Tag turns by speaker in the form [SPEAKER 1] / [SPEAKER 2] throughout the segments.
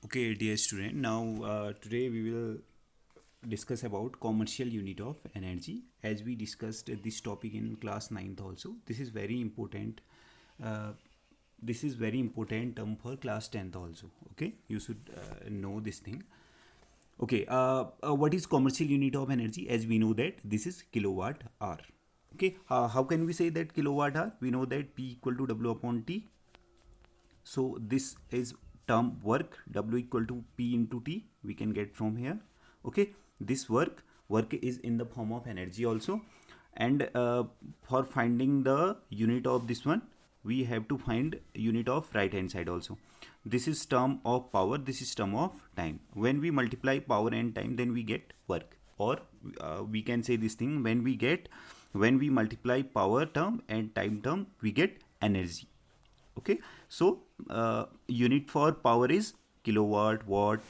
[SPEAKER 1] Okay, dear student, now today we will discuss about commercial unit of energy as we discussed this topic in class 9th also. This is very important. Uh, this is very important term for class 10th also. Okay, you should know this thing. Okay, what is commercial unit of energy? As we know that this is kilowatt hour. Okay, how can we say that kilowatt hour? We know that P equal to W upon T. So this is term work, W equal to P into T, we can get from here. Okay, this work is in the form of energy also. And for finding the unit of this one, we have to find unit of right hand side also. This is term of power, this is term of time. When we multiply power and time, then we get work. Or we can say this thing, when we multiply power term and time term, we get energy. Okay, so unit for power is kilowatt, watt,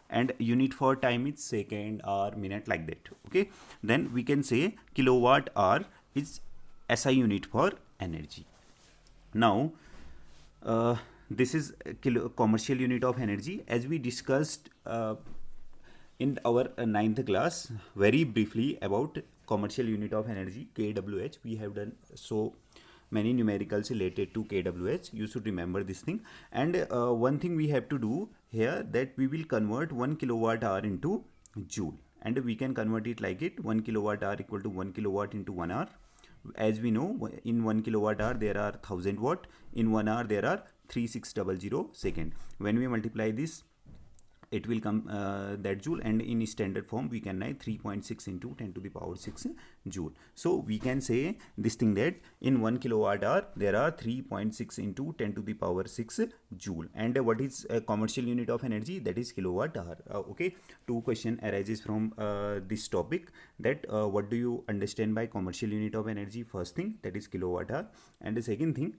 [SPEAKER 1] and unit for time is second, hour, minute, like that. Okay, then we can say kilowatt hour is SI unit for energy. Now this is commercial unit of energy as we discussed in our ninth class very briefly about commercial unit of energy, kWh. We have done so many numericals related to kWh. You should remember this thing. And one thing we have to do here, that we will convert 1 kilowatt hour into joule, and we can convert it like it: 1 kilowatt hour equal to 1 kilowatt into 1 hour. As we know, in 1 kilowatt hour there are 1000 watt, in 1 hour there are 3600 second. When we multiply this, it will come that joule, and in standard form we can write 3.6 into 10 to the power 6 joule. So we can say this thing, that in 1 kilowatt hour there are 3.6 into 10 to the power 6 joule. And what is a commercial unit of energy? That is kilowatt hour. Okay, two question arises from this topic, that what do you understand by commercial unit of energy? First thing, that is kilowatt hour, and the second thing,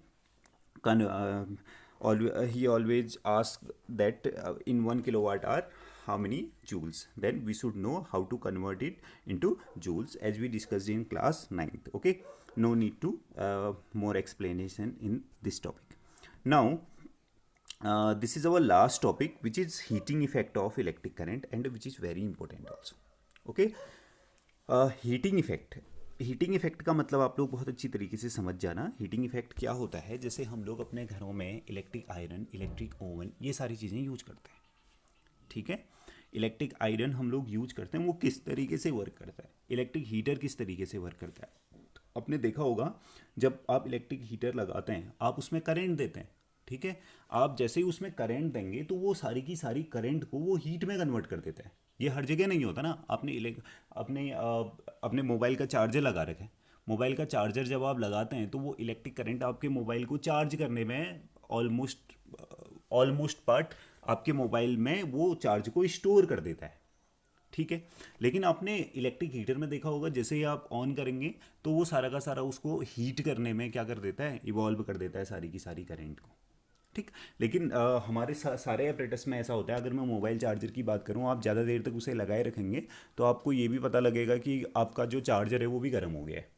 [SPEAKER 1] he always asks that in 1 kilowatt hour how many joules. Then we should know how to convert it into joules, as we discussed in class 9th. Okay, no need to more explanation in this topic. Now this is our last topic, which is heating effect of electric current, and which is very important also. Okay, heating effect का मतलब आप लोग बहुत अच्छी तरीके से समझ जाना. हीटिंग इफेक्ट क्या होता है? जैसे हम लोग अपने घरों में इलेक्ट्रिक आयरन, इलेक्ट्रिक ओवन, ये सारी चीज़ें यूज करते हैं. ठीक है, इलेक्ट्रिक आयरन हम लोग यूज करते हैं, वो किस तरीके से वर्क करता है. इलेक्ट्रिक हीटर किस तरीके से वर्क करता है. आपने देखा होगा, जब आप इलेक्ट्रिक हीटर लगाते हैं, आप उसमें करेंट देते हैं. ठीक है, आप जैसे ही उसमें करंट देंगे तो वो सारी की सारी करंट को वो हीट में कन्वर्ट कर देता है. ये हर जगह नहीं होता ना. अपने मोबाइल का चार्जर लगा रखे. मोबाइल का चार्जर जब आप लगाते हैं तो वो इलेक्ट्रिक करंट आपके मोबाइल को चार्ज करने में ऑलमोस्ट पार्ट आपके मोबाइल में वो चार्ज को स्टोर कर देता है. ठीक है, लेकिन आपने इलेक्ट्रिक हीटर में देखा होगा, जैसे ही आप ऑन करेंगे तो वो सारा का सारा उसको हीट करने में क्या कर देता है, इवॉल्व कर देता है सारी की सारी करंट को. ठीक, लेकिन हमारे सारे अपरेटस में ऐसा होता है. अगर मैं मोबाइल चार्जर की बात करूं, आप ज़्यादा देर तक उसे लगाए रखेंगे तो आपको ये भी पता लगेगा कि आपका जो चार्जर है वो भी गर्म हो गया है.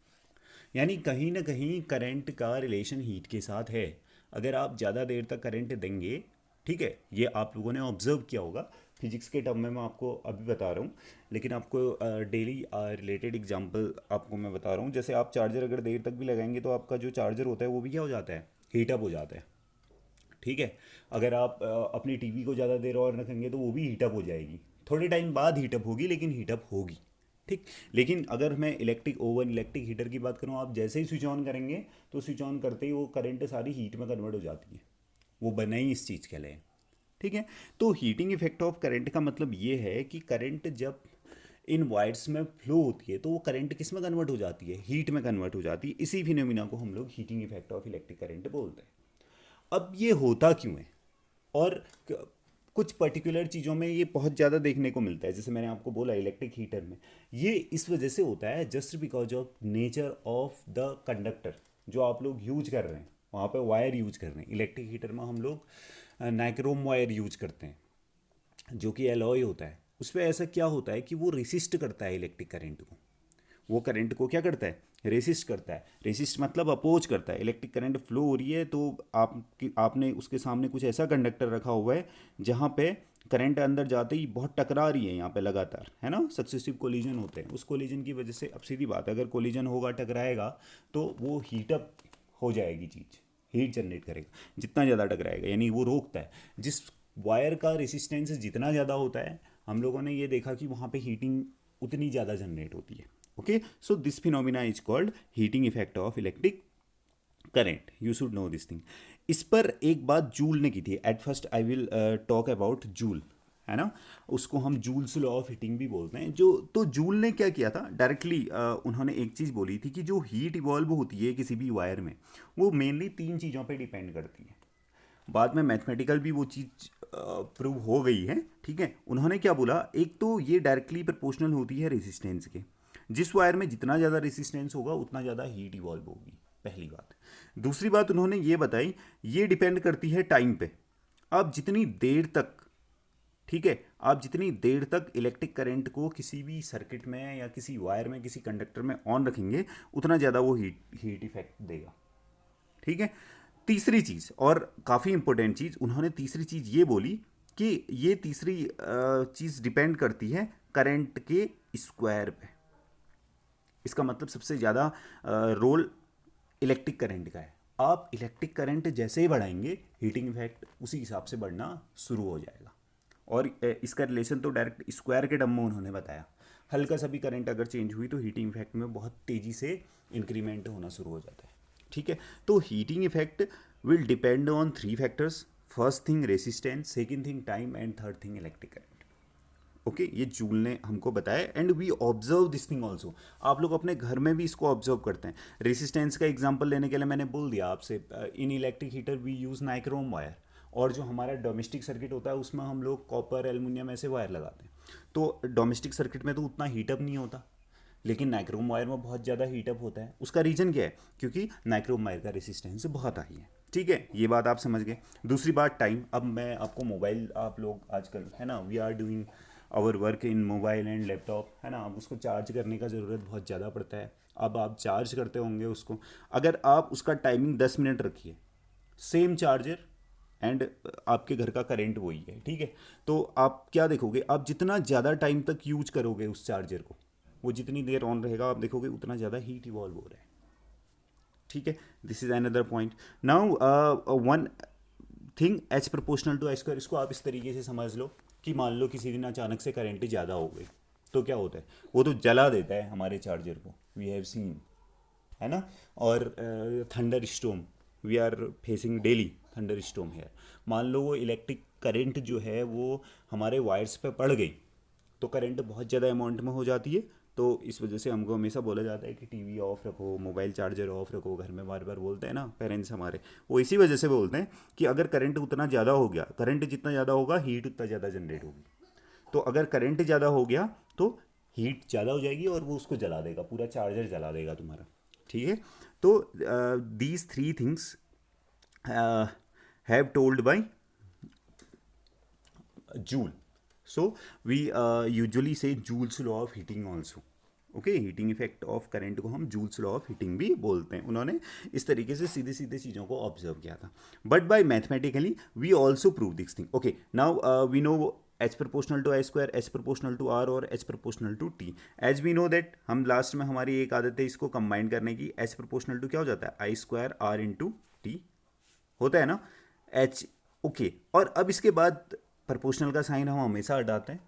[SPEAKER 1] यानी कहीं ना कहीं करंट का रिलेशन हीट के साथ है. अगर आप ज़्यादा देर तक करंट देंगे, ठीक है, ये आप लोगों ने ऑब्जर्व किया होगा. फिजिक्स के टर्म में मैं आपको अभी बता रहा हूँ, लेकिन आपको डेली रिलेटेड एग्जांपल आपको मैं बता रहा हूँ. जैसे आप चार्जर अगर देर तक भी लगाएंगे तो आपका जो चार्जर होता है वो भी क्या हो जाता है, हीटअप हो जाता है. ठीक है, अगर आप अपनी टीवी को ज़्यादा देर और रखेंगे तो वो भी हीटअप हो जाएगी. थोड़े टाइम बाद हीटअप होगी, लेकिन हीटअप होगी. ठीक, लेकिन अगर मैं इलेक्ट्रिक ओवन, इलेक्ट्रिक हीटर की बात करूँ, आप जैसे ही स्विच ऑन करेंगे तो स्विच ऑन करते ही वो करंट सारी हीट में कन्वर्ट हो जाती है. वो बना ही इस चीज़ के लिए. ठीक है, तो हीटिंग इफेक्ट ऑफ करंट का मतलब ये है कि करंट जब इन वायर्स में फ्लो होती है तो वो करंट किस में कन्वर्ट हो जाती है, हीट में कन्वर्ट हो जाती है. इसी फिनोमिना को हम लोग heating effect of electric current बोलते हैं. अब ये होता क्यों है, और कुछ पर्टिकुलर चीज़ों में ये बहुत ज़्यादा देखने को मिलता है. जैसे मैंने आपको बोला इलेक्ट्रिक हीटर में ये इस वजह से होता है, just because of nature of the conductor जो आप लोग यूज कर रहे हैं. वहाँ पे वायर यूज कर रहे हैं. इलेक्ट्रिक हीटर में हम लोग नाइक्रोम वायर यूज करते हैं, जो कि एलॉय होता है. उस पर ऐसा क्या होता है कि वो रेसिस्ट करता है इलेक्ट्रिक करंट को. वो करंट को क्या करता है, रेसिस्ट करता है. रेसिस्ट मतलब अपोज करता है. इलेक्ट्रिक करंट फ्लो हो रही है तो आपने उसके सामने कुछ ऐसा कंडक्टर रखा हुआ है जहाँ पे करंट अंदर जाते ही बहुत टकरा रही है यहाँ पे लगातार, है ना, सक्सेसिव कोलिजन होते हैं, उस कोलिजन की वजह से अब सीधी बात है, अगर कोलिजन होगा, टकराएगा, तो वो हीटअप हो जाएगी चीज़, हीट जनरेट करेगा जितना ज़्यादा टकराएगा, यानी वो रोकता है। जिस वायर का रेसिस्टेंस जितना ज़्यादा होता है, हम लोगों ने ये देखा कि वहाँ पे हीटिंग उतनी ज़्यादा जनरेट होती है। Okay, so this phenomena is called heating effect of electric current, you should know this thing. इस पर एक बात जूल ने की थी, at first I will talk about joule, है ना, उसको हम जूल्स लॉ ऑफ हीटिंग भी बोलते हैं। जो तो जूल ने क्या किया था, डायरेक्टली उन्होंने एक चीज़ बोली थी कि जो हीट इवॉल्व होती है किसी भी वायर में, वो मेनली 3 चीज़ों पे डिपेंड करती है। बाद में मैथमेटिकल भी वो चीज़ प्रूव हो गई है, ठीक है। उन्होंने क्या बोला, एक तो ये डायरेक्टली प्रोपोर्शनल होती है रेसिस्टेंस के, जिस वायर में जितना ज़्यादा रेसिस्टेंस होगा उतना ज़्यादा हीट इवॉल्व होगी, पहली बात। दूसरी बात उन्होंने ये बताई, ये डिपेंड करती है टाइम पे। आप जितनी देर तक, ठीक है, आप जितनी देर तक इलेक्ट्रिक करंट को किसी भी सर्किट में या किसी वायर में, किसी कंडक्टर में ऑन रखेंगे, उतना ज़्यादा वो हीट इफेक्ट देगा, ठीक है। तीसरी चीज़, और काफ़ी इंपॉर्टेंट चीज़, उन्होंने तीसरी चीज़ ये बोली कि ये तीसरी चीज़ डिपेंड करती है करंट के स्क्वायर पे। इसका मतलब सबसे ज़्यादा रोल इलेक्ट्रिक करंट का है। आप इलेक्ट्रिक करंट जैसे ही बढ़ाएंगे, हीटिंग इफेक्ट उसी हिसाब से बढ़ना शुरू हो जाएगा। और इसका रिलेशन तो डायरेक्ट स्क्वायर के टर्म में उन्होंने बताया। हल्का सा भी करंट अगर चेंज हुई तो हीटिंग इफेक्ट में बहुत तेज़ी से इंक्रीमेंट होना शुरू हो जाता है, ठीक है। तो heating effect will depend on 3 factors, first thing resistance, second thing time, and third thing electric current. Okay, ये जूल ने हमको बताया, and we observe this thing also. आप लोग अपने घर में भी इसको ऑब्जर्व करते हैं। रेसिस्टेंस का एग्जांपल लेने के लिए मैंने बोल दिया आपसे, in electric heater we use nichrome wire, और जो हमारा डोमेस्टिक सर्किट होता है उसमें हम लोग कॉपर, एल्युमिनियम ऐसे वायर लगाते हैं। तो डोमेस्टिक सर्किट में तो उतना हीटअप नहीं होता, लेकिन नाइक्रोम वायर में बहुत ज़्यादा हीटअप होता है। उसका रीज़न क्या है, क्योंकि नाइक्रोम वायर का रेसिस्टेंस बहुत हाई है, ठीक है, ये बात आप समझ गए। दूसरी बात टाइम। अब मैं आपको मोबाइल, आप लोग आजकल, है ना, we are doing our work in mobile and laptop, है ना, अब उसको चार्ज करने का ज़रूरत बहुत ज़्यादा पड़ता है। अब आप चार्ज करते होंगे उसको, अगर आप उसका टाइमिंग 10 मिनट रखिए, सेम चार्जर एंड आपके घर का करंट वही है, ठीक है, तो आप क्या देखोगे, आप जितना ज़्यादा टाइम तक यूज करोगे उस चार्जर को, वो जितनी देर ऑन रहेगा, आप देखोगे उतना ज़्यादा हीट इवॉल्व हो रहा है, ठीक है। This is another point. Now one thing, H proportional to H square, इसको आप इस तरीके से समझ लो कि मान लो किसी दिन अचानक से करंट ज़्यादा हो गई, तो क्या होता है, वो तो जला देता है हमारे चार्जर को, वी हैव सीन, है ना। और thunderstorm, we are facing daily thunderstorm है। मान लो वो इलेक्ट्रिक करंट जो है वो हमारे वायर्स पे पड़ गई, तो करंट बहुत ज़्यादा अमाउंट में हो जाती है। तो इस वजह से हमको हमेशा बोला जाता है कि टीवी ऑफ रखो, मोबाइल चार्जर ऑफ रखो, घर में बार बार बोलते हैं ना पेरेंट्स हमारे, वो इसी वजह से बोलते हैं कि अगर करंट उतना ज़्यादा हो गया, करंट जितना ज़्यादा होगा हीट उतना ज़्यादा जनरेट होगी। तो अगर करंट ज़्यादा हो गया तो हीट ज़्यादा हो जाएगी और वो उसको जला देगा, पूरा चार्जर जला देगा तुम्हारा, ठीक है। तो these 3 things have told by joule. So we usually say Joule's law of heating also. Okay, heating effect of current को हम जूल्स लॉ ऑफ हीटिंग भी बोलते हैं। उन्होंने इस तरीके से सीधे सीधे चीज़ों को ऑब्जर्व किया था, but by mathematically we also prove this thing. Okay, now we know H proportional to I square, H proportional to R, और H proportional to T. As we know that, हम लास्ट में हमारी एक आदत है इसको कंबाइन करने की, एच प्रोपोर्शनल टू क्या हो जाता है, I square are into T होता है ना, एच। ओके, और अब इसके बाद प्रोपोर्शनल का साइन हम हमेशा हटाते हैं,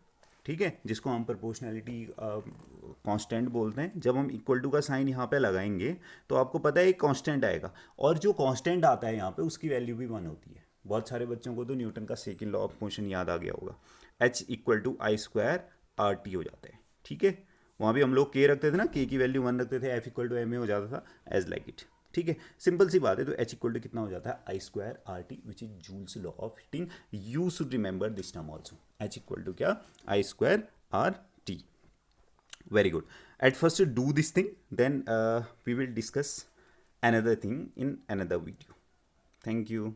[SPEAKER 1] ठीक है, जिसको हम प्रोपोर्शनैलिटी कांस्टेंट बोलते हैं। जब हम इक्वल टू का साइन यहाँ पे लगाएंगे तो आपको पता है एक कांस्टेंट आएगा, और जो कांस्टेंट आता है यहाँ पे उसकी वैल्यू भी 1 होती है। बहुत सारे बच्चों को तो न्यूटन का सेकंड लॉ ऑफ मोशन याद आ गया होगा, H equal to I square R T हो जाता है, ठीक है। वहाँ भी हम लोग के रखते थे ना, के की वैल्यू 1 रखते थे, F equal to M A हो जाता था, एज लाइक इट, ठीक है, सिंपल सी बात है। तो एच इक्वल टू कितना हो जाता है, I square R T, which is Joule's law of heating. You should remember this term also, H equal to क्या, I square R T. Very good. At first do this thing, then we will discuss another thing in another video. Thank you.